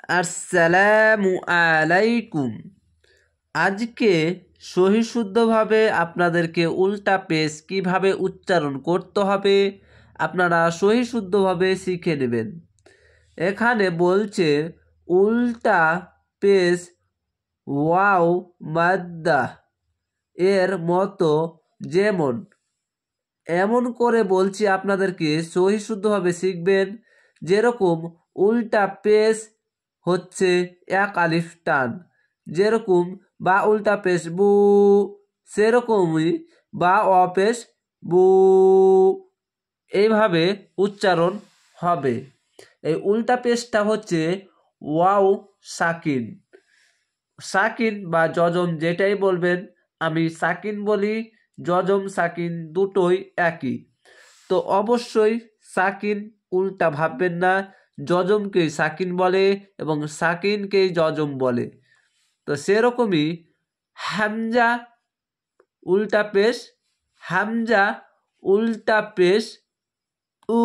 আসসালামু আলাইকুম। আজকে সহি শুদ্ধভাবে আপনাদেরকে উল্টা পেশ কিভাবে উচ্চারণ করতে হবে আপনারা সহি শুদ্ধভাবে শিখে নেবেন। এখানে বলছে উল্টা পেশ ওয়াও মাদ্দা এর মতো, যেমন এমন করে বলছি আপনাদেরকে সহি শুদ্ধভাবে শিখবেন। যেরকম উল্টা পেশ হচ্ছে এক আলিফ টান, যেরকম বা উল্টা পেশ বু, সেরকমই বা অপেশ বু, এইভাবে উচ্চারণ হবে। এই উল্টা পেশটা হচ্ছে ওয়াও সাকিন, সাকিন বা যজম যেটাই বলবেন, আমি সাকিন বলি, যজম সাকিন দুটোই একই। তো অবশ্যই সাকিন উল্টা ভাববেন না, যজমকেই সাকিন বলে এবং সাকিনকেই যজম বলে। তো সেরকমই হামজা উল্টা পেশ, হামজা উল্টা পেশ উ,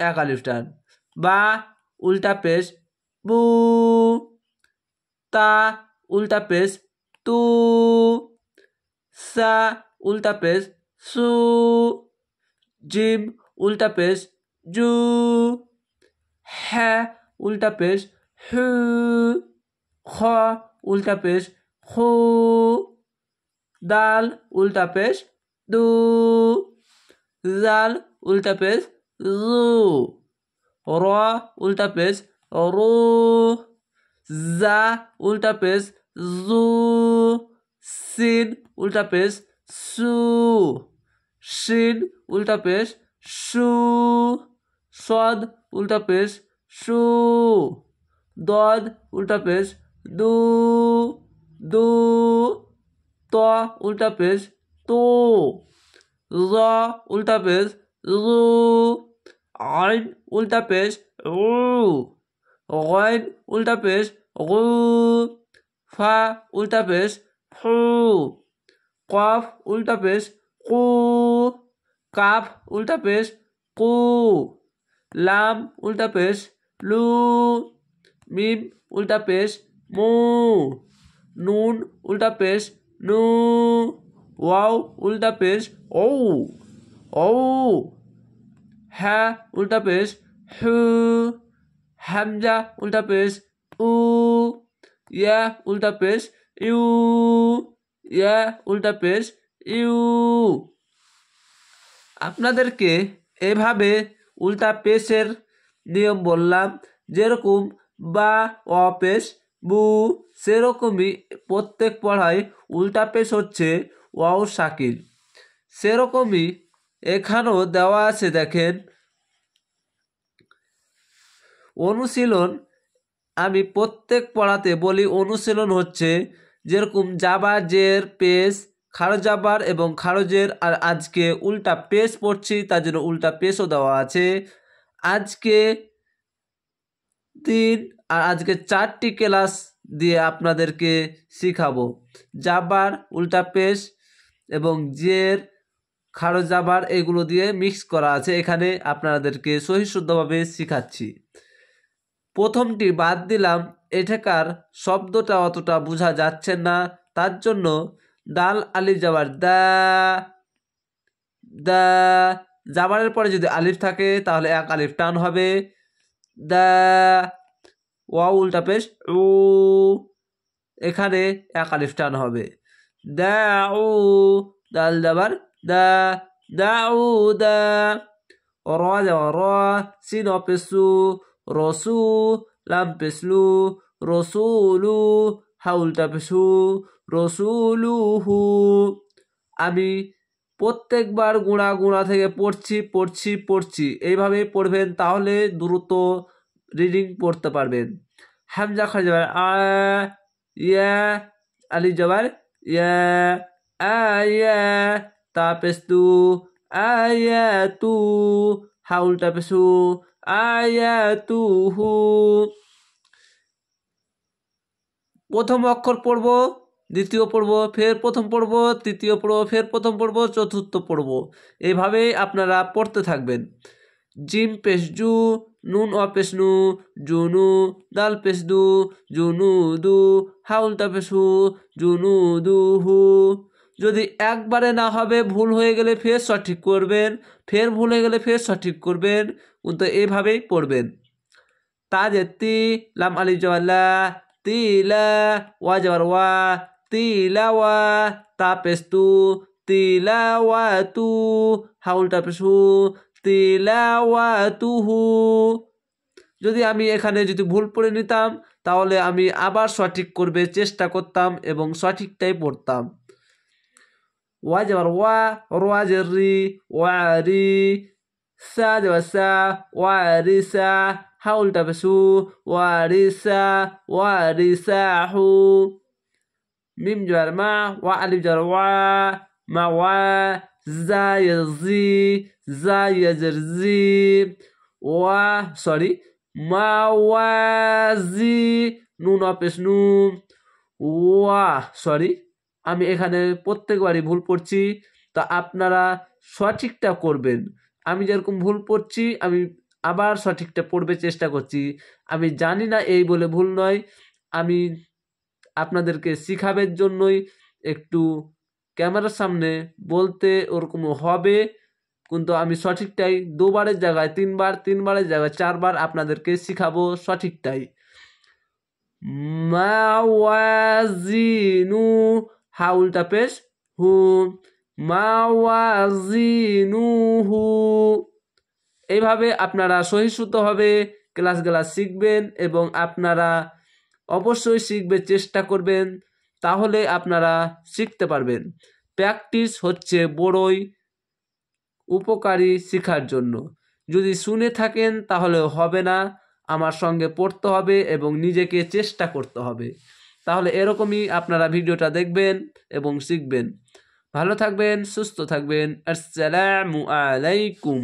এক আলিফ টান, বা উল্টা পেশ বু, তা উল্টা পেশ তু, সা উল্টা পেশ সু, জিম উল্টা পেশ জু, হ্যাঁ উল্টা পেশ হু, খ উল্টা পেশ খু, দাল উল্টা পেশ দু, জাল উল্টা পেশ জু, র উল্টা পেশ রু, জা উল্টা পেশ জু, সিন উল্টা পেশ সু, শিন উল্টা পেশ সু, সদ উল্টা পেশ সু, দদ উল্টা পেশ দু, দু, ত উল্টা পেশ তু, জ উল্টা পেশ জু, আইন উল্টা পেশ উ, গইন উল্টা পেশ গু, ফা উল্টা পেশ ফু, কফ উল্টা পেশ কু, কাফ উল্টা পেশ কু, লাম উল্টা পেশ লু, মিম উল্টা পেশ মু, নুন উল্টা পেশ নু, ওয়াও উল্টা পেশ ও, ও, হ্যাঁ উল্টা পেশ হু, হামজা উল্টা পেশ উ, ইয়া উল্টা পেশ ইউ, ইয়া উল্টা পেশ ইউ। আপনাদেরকে এভাবে উল্টা পেশের নিয়ম বললাম, যেরকম বা অপেশ বু, সেরকমই প্রত্যেক পড়ায় উল্টা পেশ হচ্ছে ওয়াও সাকিন। সেরকমই এখানেও দেওয়া আছে, দেখেন অনুশীলন। আমি প্রত্যেক পড়াতে বলি অনুশীলন হচ্ছে যেরকম জাবার জের পেশ, খারজাবার এবং খারজের, আর আজকে উল্টা পেশ পড়ছি তার জন্য উল্টা পেশও দেওয়া আছে। আজকে 3 আর আজকে 4টি ক্লাস দিয়ে আপনাদেরকে শিখাবো। জাবার উল্টা পেশ এবং জের খারজাবার এগুলো দিয়ে মিক্স করা আছে, এখানে আপনাদেরকে সহি শুদ্ধভাবে শিখাচ্ছি। প্রথমটি বাদ দিলাম, এটাকার শব্দটা অতটা বোঝা যাচ্ছে না, তার জন্য দাল আলিফ জাবার দা, দা, জাবারের পরে যদি আলিফ থাকে তাহলে এক আলিফ টান হবে, দা, ওয়াও উল্টা পেশ উ, এখানে এক আলিফ টান হবে, দা উ, দাল জাবার দা, দা উ দা, র যাবার র, সিন অপেসু রসু, লাম পেসলু রসুলু, হাউলটা পেসু রসুলুহু। আমি প্রত্যেকবার গুণা গুণা থেকে পড়ছি এইভাবেই পড়বেন, তাহলে দ্রুত রিডিং পড়তে পারবেন। হামজা খালি যাবার আ, ইয়া আলি যাবার ইয়া, আয়া তাপেস্তু আয়াতু, হাউলটা পেসু আয়াতুহু। প্রথম অক্ষর পড়ব, দ্বিতীয় পড়ব, ফের প্রথম পড়ব, তৃতীয় পড়ব, ফের প্রথম পড়ব, চতুর্থ পড়ব, এইভাবেই আপনারা পড়তে থাকবেন। জিম পেশ জু, নুন অপেশ নু জুনু দাল পেশ দু জুনু দু হাউলটা পেশ হু জুনু দু হু। যদি একবারে না হবে ভুল হয়ে গেলে ফের সঠিক করবেন, ফের ভুল হয়ে গেলে ফের সঠিক করবেন, কিন্তু এইভাবেই পড়বেন। তাজে তি লাম আলিফ জবর লা তিলা ওয়া জবর ওয়া তিলাওয়া তা পেশ তু তিলাওয়াতু হাউলটা পেশ হু তিলাওয়াতুহু। যদি আমি এখানে যদি ভুল পড়ে নিতাম তাহলে আমি আবার সঠিক করবে চেষ্টা করতাম এবং সঠিকটাই পড়তাম। ওয়া জবর ওয়া রোয়া জের রি ওয়ারি সা জবর সা ওয়ারিসা হাউলটা পেশ হু ওয়ারিসা ওয়ারিসাহু। মিম জবর মা ওয়া আলিফ জবর ওয়া মা ওয়া জা ইয়াজি জা ইয়াজের জি ওয়া মাওয়াজি নুন অপেশ নু ওয়া আমি এখানে প্রত্যেকবারই ভুল পড়ছি, তা আপনারা সঠিকটা করবেন। আমি যেরকম ভুল পড়ছি আমি আবার সঠিকটা পড়বে চেষ্টা করছি। আমি জানি না এই বলে ভুল নয়, আমি আপনাদেরকে শিখাবের জন্যই একটু ক্যামেরার সামনে বলতে ওরকম হবে, কিন্তু আমি সঠিকটাই দুবারের জায়গায় তিনবার, তিনবারের জায়গায় চারবার আপনাদেরকে শিখাবো সঠিকটাই। মাওয়াজিনু হাউলটা পেশ হু মাওয়াজিনুহু। এইভাবে আপনারা সহিষ্ণুতভাবে ক্লাসগুলা শিখবেন এবং আপনারা অবশ্যই শিখবে চেষ্টা করবেন, তাহলে আপনারা শিখতে পারবেন। প্র্যাকটিস হচ্ছে বড়ই উপকারী শেখার জন্য। যদি শুনে থাকেন তাহলে হবে না, আমার সঙ্গে পড়তে হবে এবং নিজেকে চেষ্টা করতে হবে, তাহলে এরকমই আপনারা ভিডিওটা দেখবেন এবং শিখবেন। ভালো থাকবেন, সুস্থ থাকবেন। আসসালামু আলাইকুম।